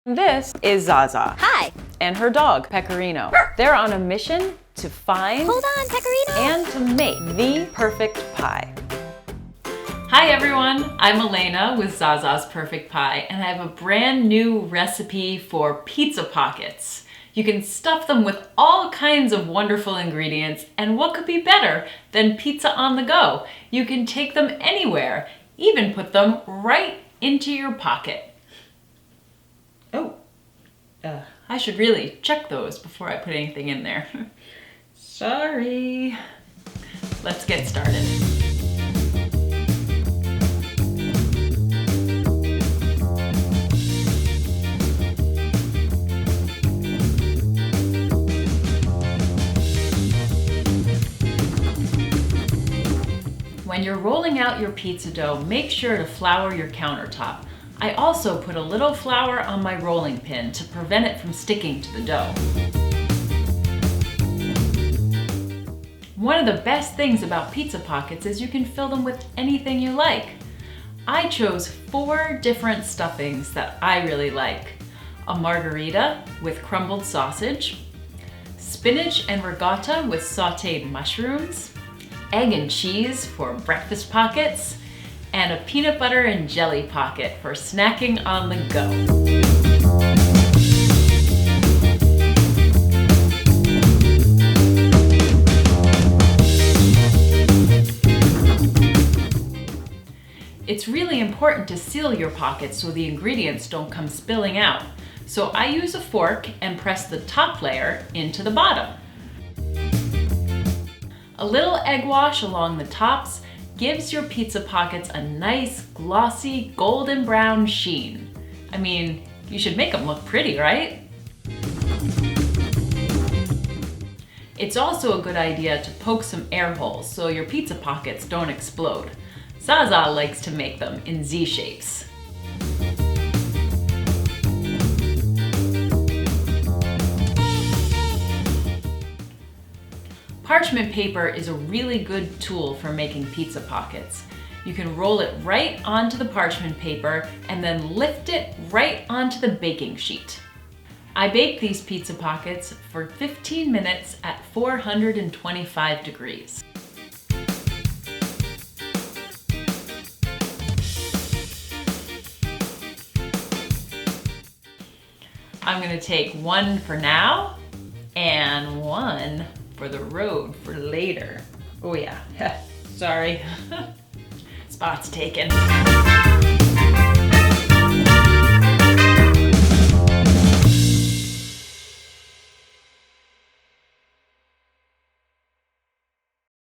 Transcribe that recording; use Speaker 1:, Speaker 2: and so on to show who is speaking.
Speaker 1: This is Zaza.
Speaker 2: Hi.
Speaker 1: And her dog, Pecorino. They're on a mission to find
Speaker 2: Hold on, Pecorino.
Speaker 1: and to make the perfect pie.
Speaker 3: Hi everyone, I'm Elena with Zaza's Perfect Pie, and I have a brand new recipe for pizza pockets. You can stuff them with all kinds of wonderful ingredients, and what could be better than pizza on the go? You can take them anywhere, even put them right into your pocket. Oh, I should really check those before I put anything in there. Sorry. Let's get started. When you're rolling out your pizza dough, make sure to flour your countertop. I also put a little flour on my rolling pin to prevent it from sticking to the dough. One of the best things about pizza pockets is you can fill them with anything you like. I chose 4 different stuffings that I really like. A margarita with crumbled sausage, spinach and ricotta with sautéed mushrooms, egg and cheese for breakfast pockets, and a peanut butter and jelly pocket for snacking on the go. It's really important to seal your pockets so the ingredients don't come spilling out. So I use a fork and press the top layer into the bottom. A little egg wash along the tops gives your pizza pockets a nice, glossy, golden brown sheen. I mean, you should make them look pretty, right? It's also a good idea to poke some air holes so your pizza pockets don't explode. Zaza likes to make them in Z shapes. Parchment paper is a really good tool for making pizza pockets. You can roll it right onto the parchment paper and then lift it right onto the baking sheet. I bake these pizza pockets for 15 minutes at 425 degrees. I'm gonna take one for now and one for the road for later. Oh yeah, sorry. Spot's taken.